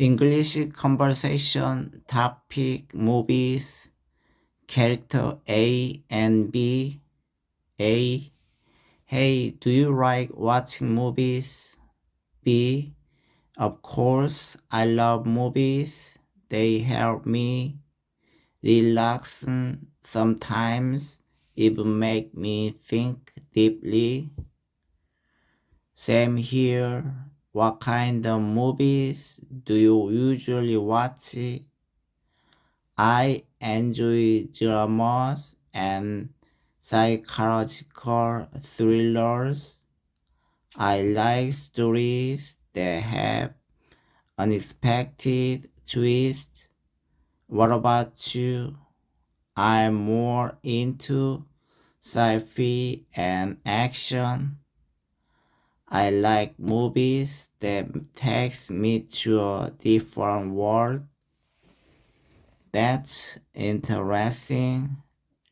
English conversation topic movies character A and B. A. Hey, do you like watching movies? B. Of course, I love movies. They help me relax, sometimes even make me think deeply. Same here. What kind of movies do you usually watch? I enjoy dramas and psychological thrillers. I like stories that have unexpected twists. What about you? I'm more into sci-fi and action. I like movies that takes me to a different world. That's interesting.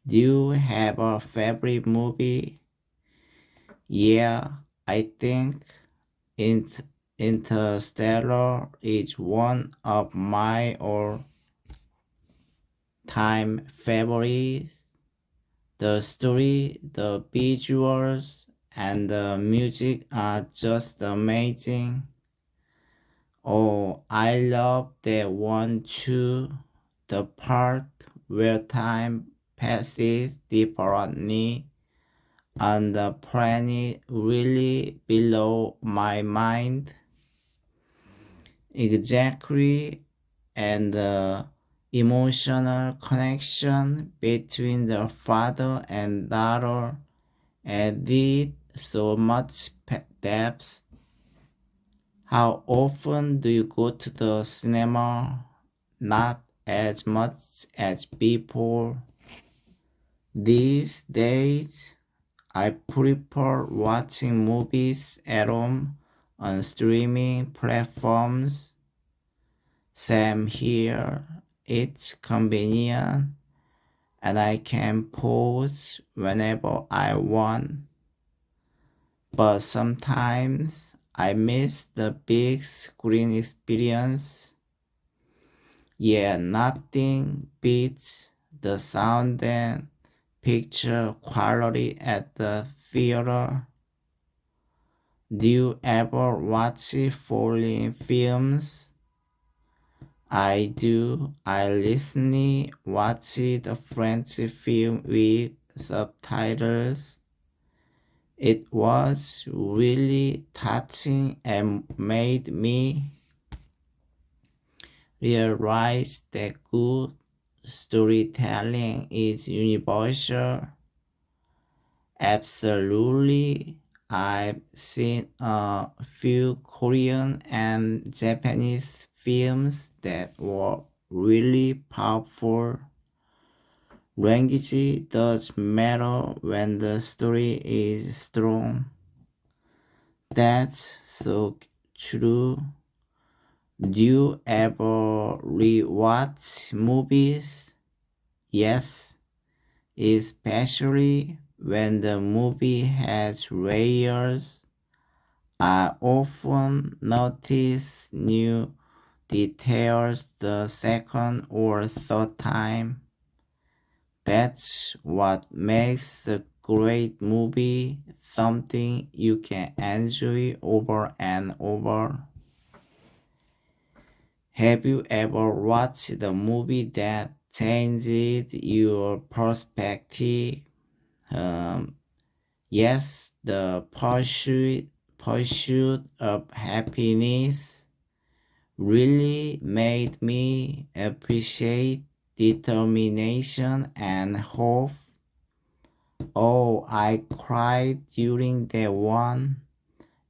Do you have a favorite movie? Yeah, I think Interstellar is one of my all-time favorites. The story, the visuals, and the music are just amazing. Oh, I love that one too. The part where time passes differently on the planet really below my mind. Exactly, and the emotional connection between the father and daughter added so much depth. How often do you go to the cinema? Not as much as before. These days, I prefer watching movies at home on streaming platforms. Same here. It's convenient and I can pause whenever I want. But sometimes I miss the big screen experience. Yeah, nothing beats the sound and picture quality at the theater. Do you ever watch foreign films? I do. I recently watched a French film with subtitles. It was really touching and made me realize that good storytelling is universal. Absolutely. I've seen a few Korean and Japanese films that were really powerful. Language does matter when the story is strong. That's so true. Do you ever rewatch movies? Yes, especially when the movie has layers. I often notice new details the second or third time. That's what makes a great movie something you can enjoy over and over. Have you ever watched a movie that changed your perspective? Um, yes, the pursuit of happiness really made me appreciate determination and hope. Oh, I cried during that one.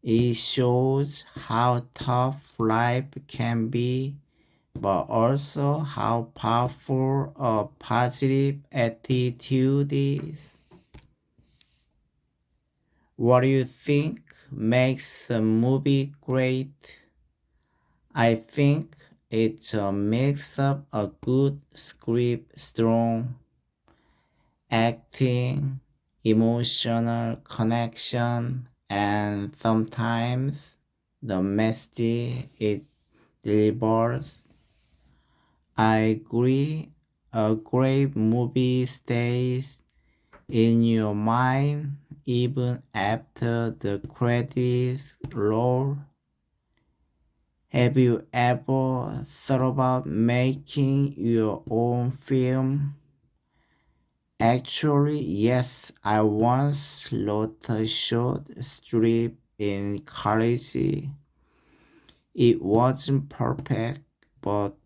It shows how tough life can be, but also how powerful a positive attitude is. What do you think makes a movie great? I think it's a mix of a good script, strong acting, emotional connection, and sometimes the messy it delivers. I agree, a great movie stays in your mind even after the credits roll. Have you ever thought about making your own film? Actually, yes, I once wrote a short strip in college. It wasn't perfect, but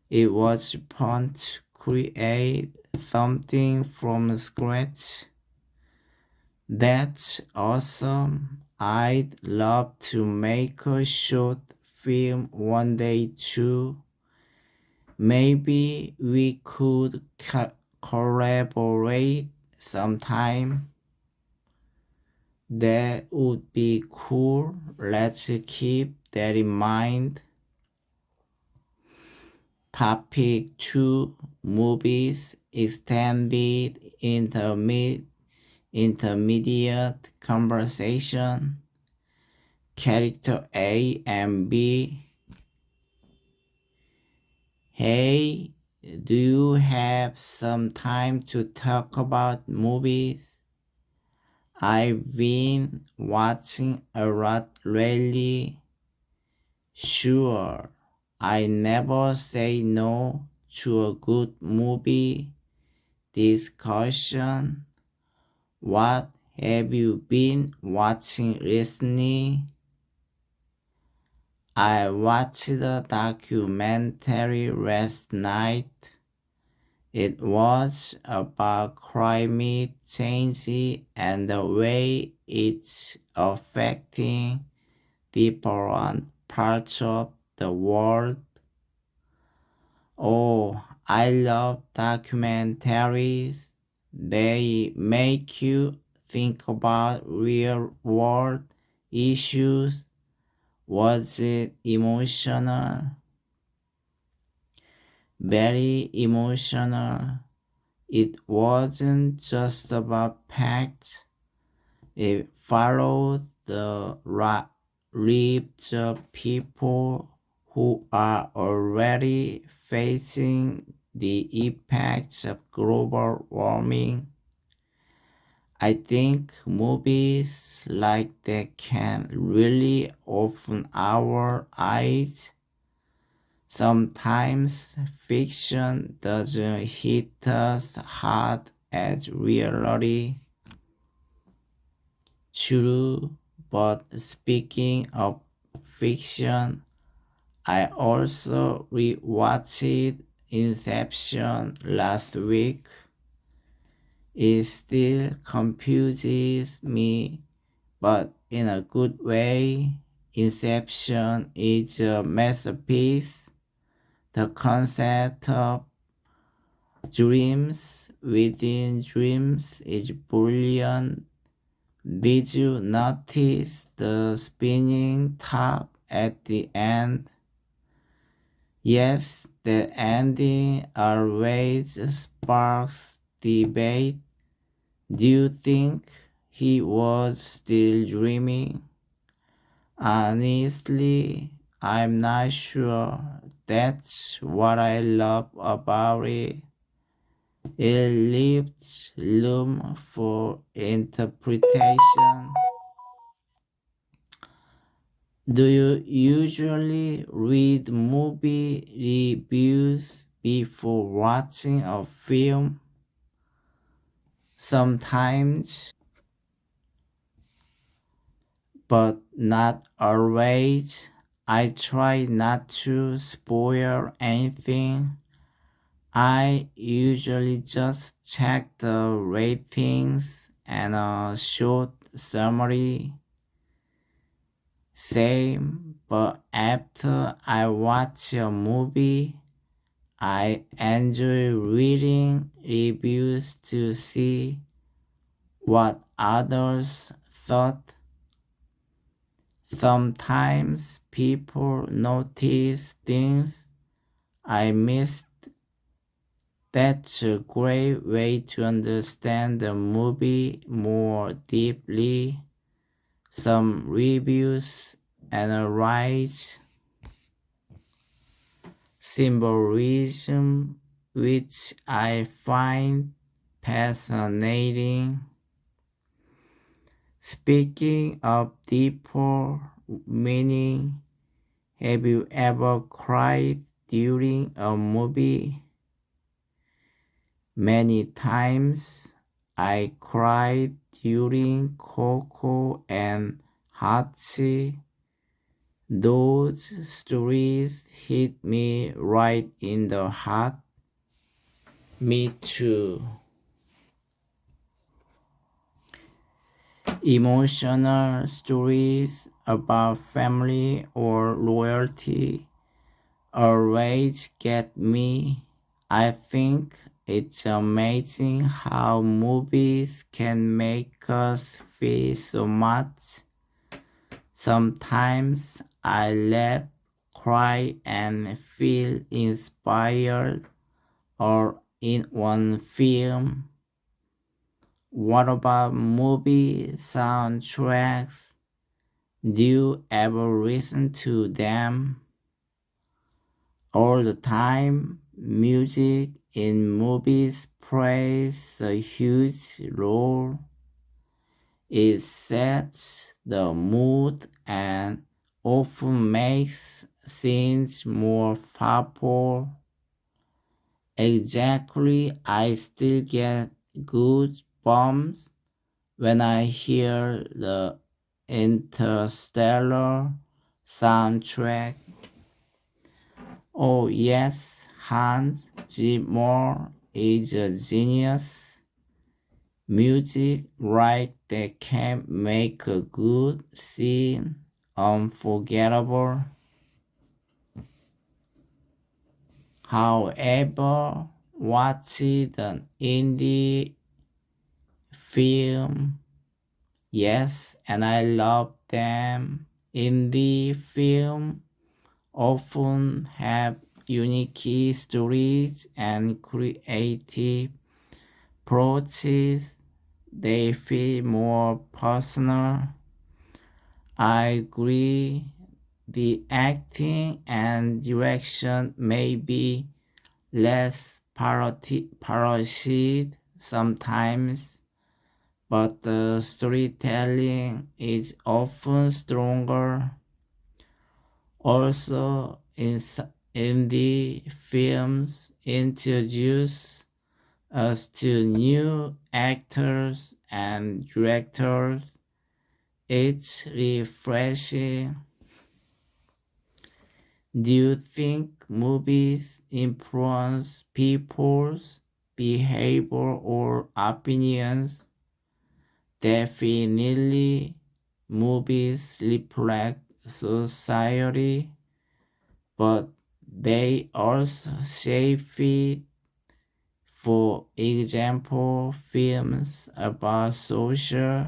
it was fun to create something from scratch. That's awesome. I'd love to make a short film one day too. Maybe we could collaborate sometime. That would be cool. Let's keep that in mind. Topic 2, movies, extended intermediate conversation. Character A and B. Hey, do you have some time to talk about movies? I've been watching a lot lately. Sure, I never say no to a good movie discussion. What have you been watching recently? I watched a documentary last night. It was about climate change and the way it's affecting different parts of the world. Oh, I love documentaries. They make you think about real world issues. Was it emotional? Very emotional. It wasn't just about facts. It followed the lives of people who are already facing the impacts of global warming. I think movies like that can really open our eyes. Sometimes fiction doesn't hit us hard as reality. True, but speaking of fiction, I also rewatched Inception last week. It still confuses me, but in a good way. Inception is a masterpiece. The concept of dreams within dreams is brilliant. Did you notice the spinning top at the end? Yes, the ending always sparks debate. Do you think he was still dreaming? Honestly, I'm not sure. That's what I love about it. It leaves room for interpretation. Do you usually read movie reviews before watching a film? Sometimes, but not always. I try not to spoil anything. I usually just check the ratings and a short summary. Same, but after I watch a movie, I enjoy reading reviews to see what others thought. Sometimes people notice things I missed. That's a great way to understand the movie more deeply. Some reviews analyze symbolism which I find fascinating. Speaking of deeper meaning, have you ever cried during a movie? Many times I cried during Coco and Hachi. Those stories hit me right in the heart. Me too. Emotional stories about family or loyalty always get me. I think it's amazing how movies can make us feel so much. Sometimes I laugh, cry, and feel inspired or in one film. What about movie soundtracks? Do you ever listen to them? All the time, music in movies plays a huge role. It sets the mood and often makes scenes more powerful. Exactly, I still get goosebumps when I hear the Interstellar soundtrack. Oh yes, Hans Zimmer is a genius. Music right that can make a good scene unforgettable. However, watching an indie film, yes, and I love them. Indie film often have unique stories and creative approaches. They feel more personal. I agree. The acting and direction may be less polished sometimes, but the storytelling is often stronger. Also, in the films introduce us to new actors and directors. It's refreshing. Do you think movies influence people's behavior or opinions? Definitely, movies reflect society, but they also shape it. For example, films about social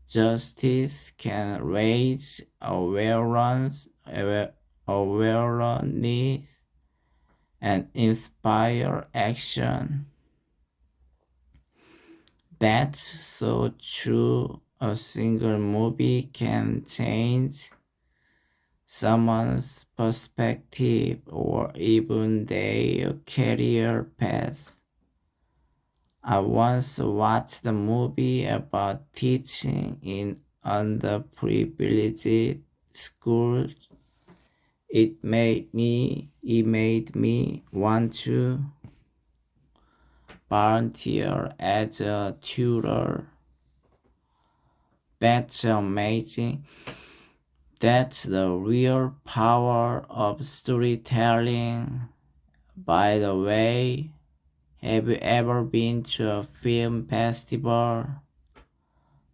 justice can raise awareness and inspire action. That's so true. A single movie can change someone's perspective or even their career path. I once watched a movie about teaching in underprivileged schools. It made me want to volunteer as a tutor. That's amazing. That's the real power of storytelling. By the way, have you ever been to a film festival?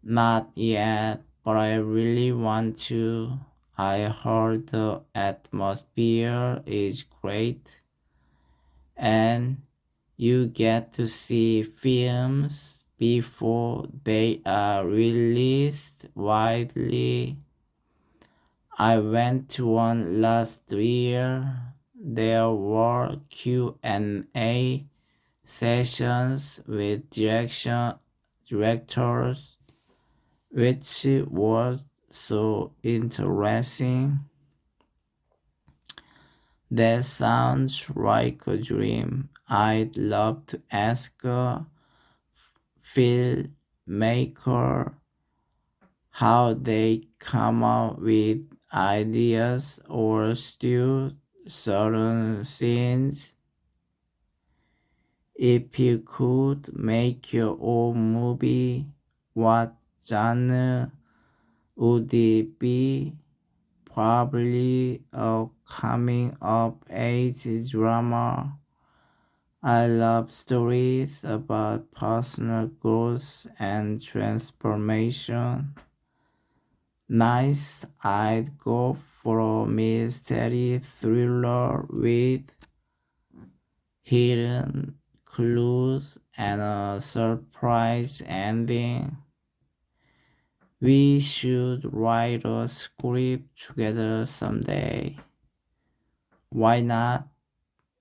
Not yet, but I really want to. I heard the atmosphere is great and you get to see films before they are released widely. I went to one last year. There were Q&A sessions with directors, which was so interesting. That sounds like a dream. I'd love to ask a filmmaker how they come up with ideas or still certain scenes. If you could make your own movie, what genre would it be? Probably a coming of age drama. I love stories about personal growth and transformation. Nice, I'd go for a mystery thriller with hidden clues and a surprise ending. We should write a script together someday. Why not?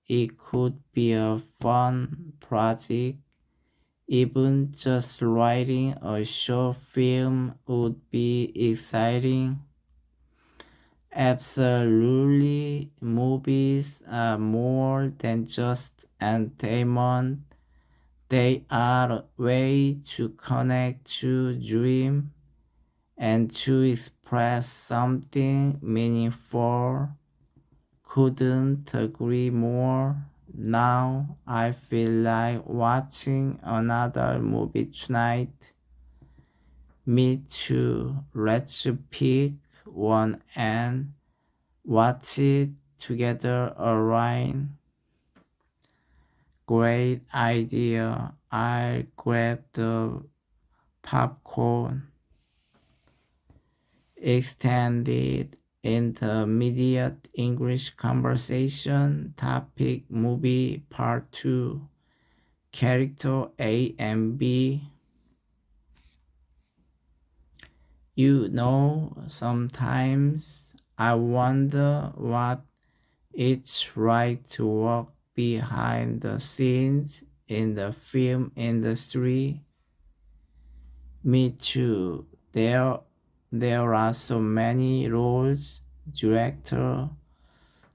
It could be a fun project. Even just writing a short film would be exciting. Absolutely, movies are more than just entertainment. They are a way to connect, to dream, and to express something meaningful. Couldn't agree more. Now I feel like watching another movie tonight. Me too. Let's pick one and watch it together, alright? Great idea. I'll grab the popcorn. Extended intermediate English conversation topic movie part 2 character A and B. Sometimes I wonder what it's like to work behind the scenes in the film industry. Me too. There are so many roles: director,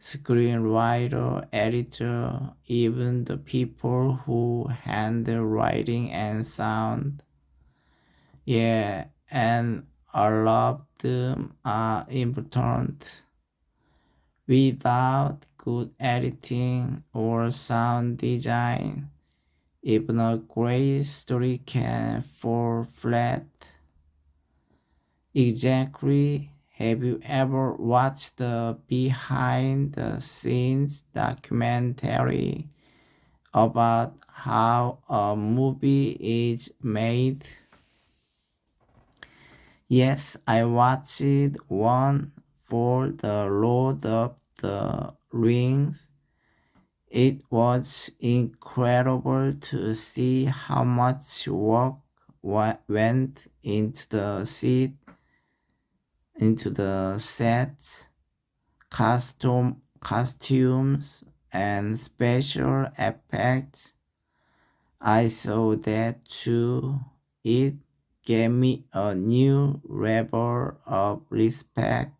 screenwriter, editor, even the people who handle writing and sound. Yeah, and all of them are important. Without good editing or sound design, even a great story can fall flat. Exactly. Have you ever watched the behind the scenes documentary about how a movie is made? Yes, I watched one for the Lord of the Rings. It was incredible to see how much work went into the sets, costumes, and special effects. I saw that too. It gave me a new level of respect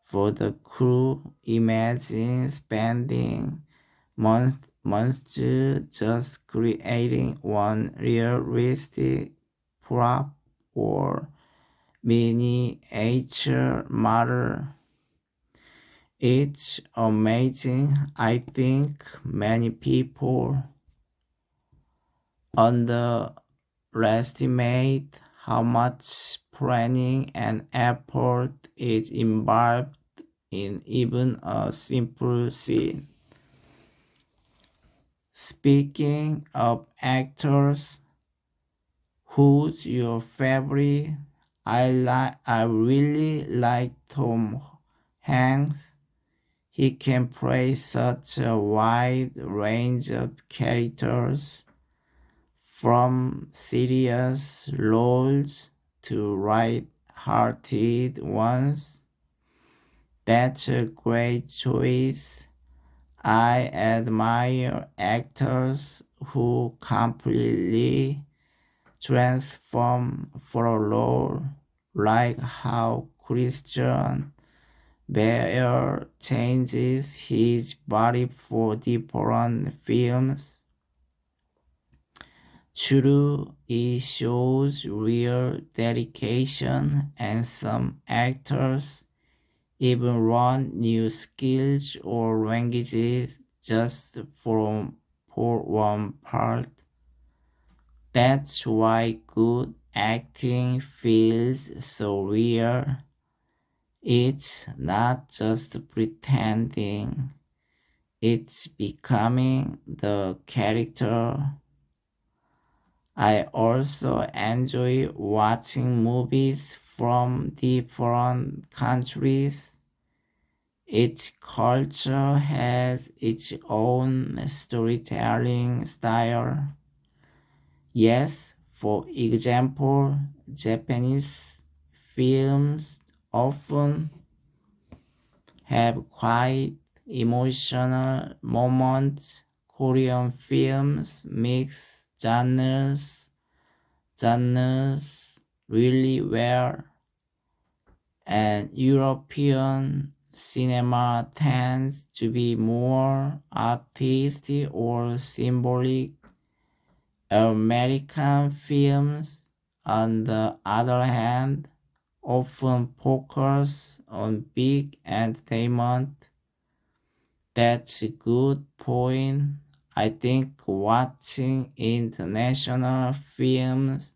for the crew. Imagine spending months just creating one realistic prop or miniature model. It's amazing. I think many people underestimate how much planning and effort is involved in even a simple scene. Speaking of actors, who's your favorite? I really like Tom Hanks. He can play such a wide range of characters, from serious roles to light-hearted ones. That's a great choice. I admire actors who completely transform for a role, like how Christian Bear changes his body for different films. True, it shows real dedication, and some actors even learn new skills or languages just for one part. That's why good acting feels so real. It's not just pretending, it's becoming the character. I also enjoy watching movies from different countries. Each culture has its own storytelling style. Yes, for example, Japanese films often have quite emotional moments. Korean films mix genres really well, and European cinema tends to be more artistic or symbolic. American films, on the other hand, often focus on big entertainment. That's a good point. I think watching international films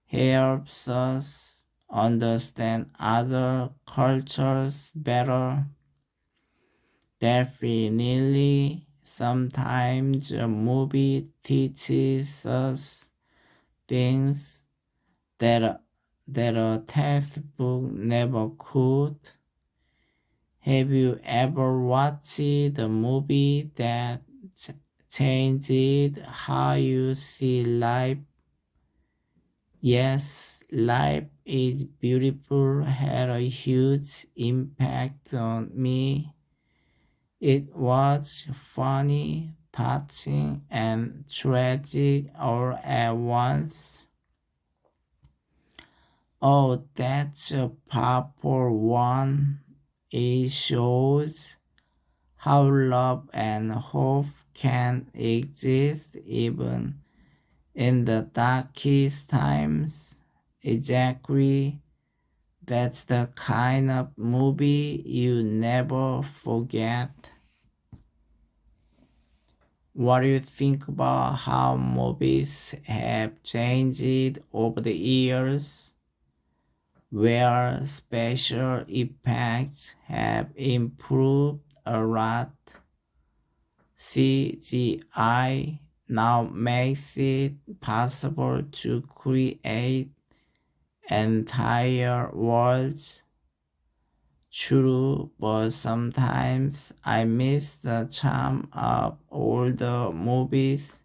helps us understand other cultures better. Definitely, sometimes a movie teaches us things that that a textbook never could. Have you ever watched the movie that changed how you see life? Yes, life is beautiful had a huge impact on me. It was funny, touching, and tragic all at once. Oh, that's a powerful one. It shows how love and hope can exist even in the darkest times. Exactly. That's the kind of movie you never forget. What do you think about how movies have changed over the years? Where special effects have improved a lot, CGI now makes it possible to create entire worlds. True, but sometimes I miss the charm of older movies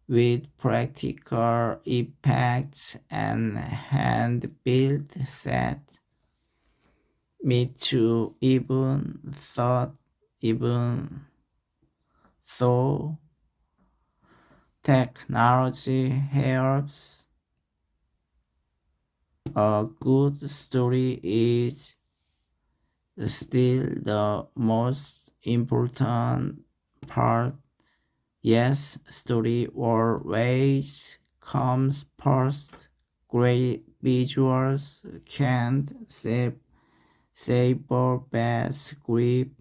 with practical effects and hand-built sets. Me too, even though technology helps, a good story is still the most important part. Yes, story always comes first. Great visuals can't save a bad script.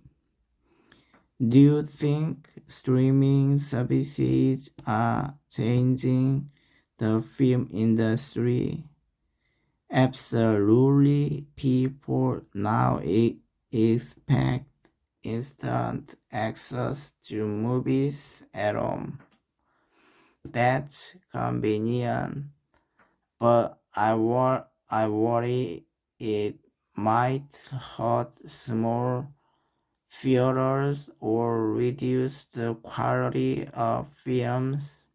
Do you think streaming services are changing the film industry? Absolutely, people now expect instant access to movies at home. That's convenient, but I worry it might hurt small theaters or reduce the quality of films.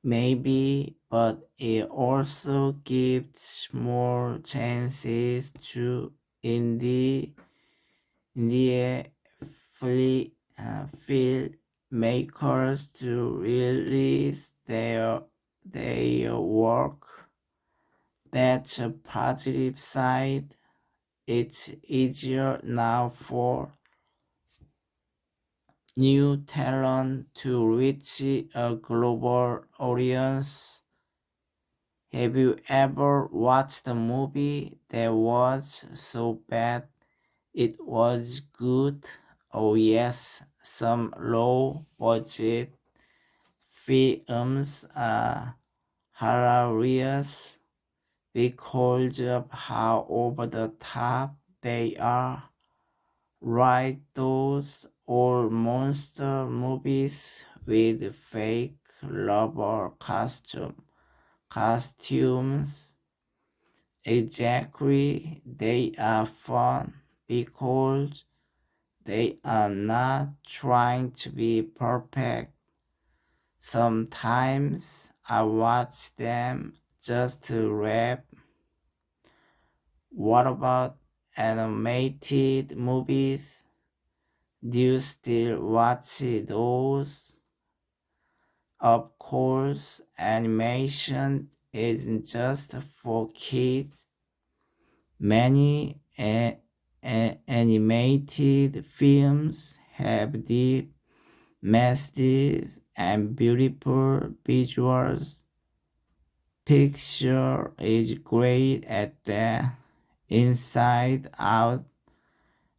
Maybe, but it also gives more chances to indie indie filmmakers to release their work. That's a positive side. it's easier now for new talent to reach a global audience. Have you ever watched a movie that was so bad it was good? Oh yes, some low budget films are hilarious because of how over the top they are. Right, those old monster movies with fake rubber costumes. Exactly, they are fun because they are not trying to be perfect. Sometimes I watch them just to rap. What about animated movies? Do you still watch those? Of course, animation isn't just for kids. Many animated films have deep messages and beautiful visuals. Picture is great at that. Inside Out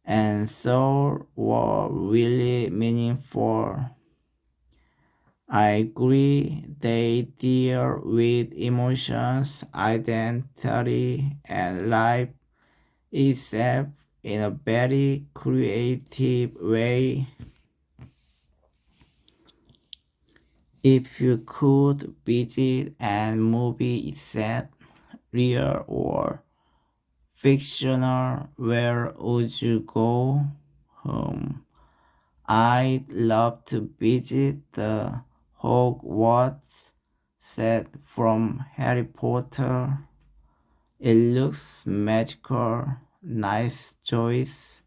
and Soul were really meaningful. I agree they deal with emotions, identity, and life itself in a very creative way. If you could visit a movie set, real or fictional, where would you go? I'd love to visit the Hogwarts set from Harry Potter. It looks magical. Nice choice.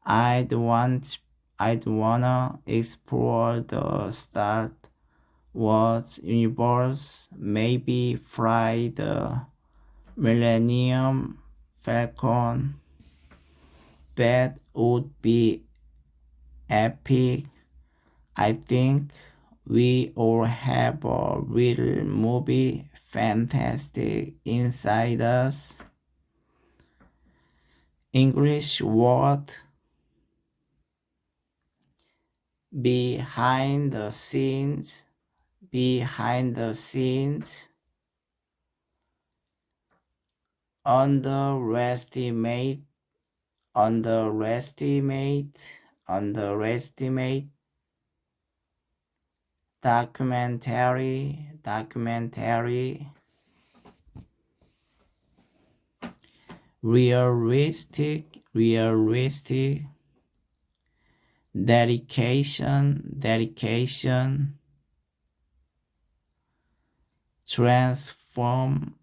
I'd want I'd wanna explore the Star Wars universe, maybe fly the Millennium Falcon. That would be epic. I think we all have a real movie fantastic inside us. English word behind the scenes, behind the scenes, underestimate, underestimate, underestimate, documentary, realistic, dedication, transform,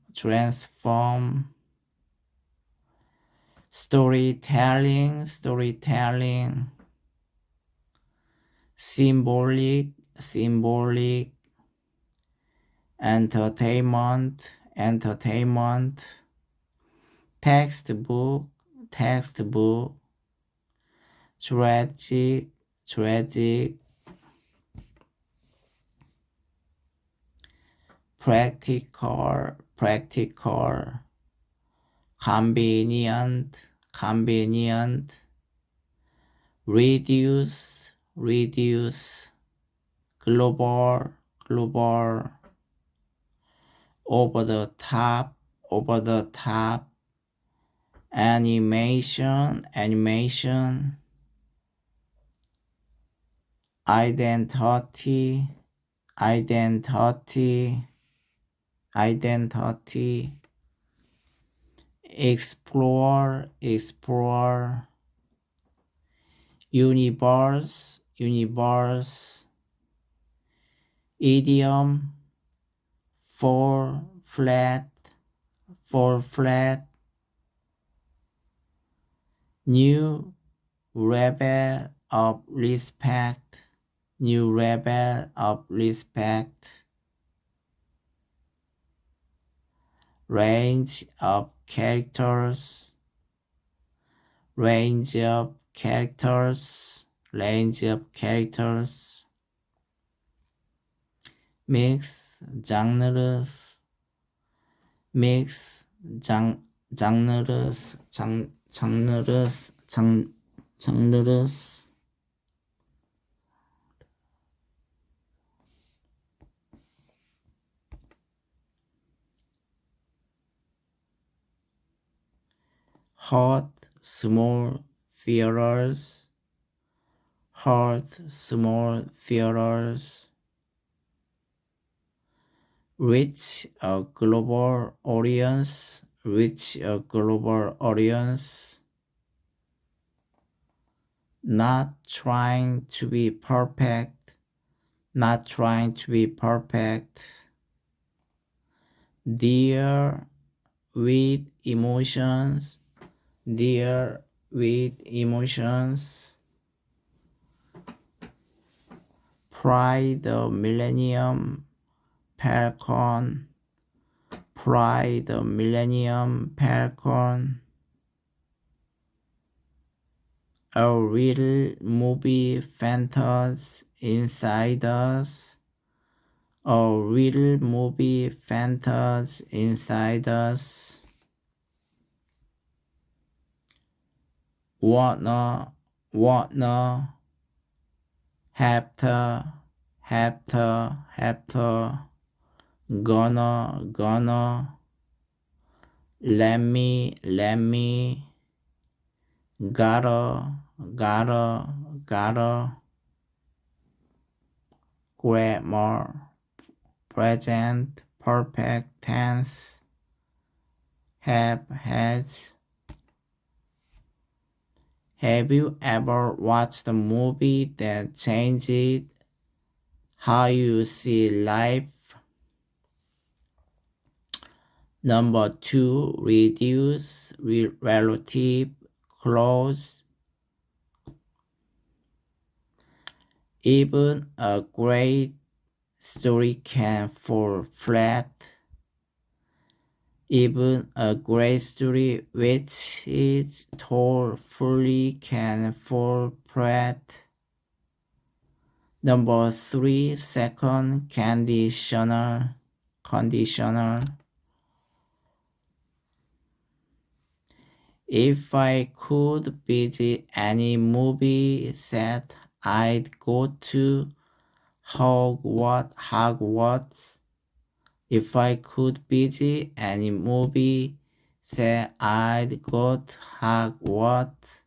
storytelling, symbolic, entertainment, textbook, tragic, tragic, practical, convenient, reduce, global, over the top, animation, identity, identity, identity, explore, universe, idiom, fall flat, new level of respect, new level of respect, range of characters, range of characters, mix genres, mix genres, genres, hot, small theaters, reach a global audience, not trying to be perfect, dear with emotions, Pride the Millennium Falcon, a real movie fantasy inside us, wanna, have to, gonna, let me, gotta, grammar, present, perfect tense, have, has. Have you ever watched a movie that changed how you see life? Number 2, reduce relative close. Even a great story can fall flat. Even a great story which is told fully can fall flat. Number 3, second conditional. If I could visit any movie set, I'd go to Hogwarts. If I could visit any movie set, I'd go to Hogwarts.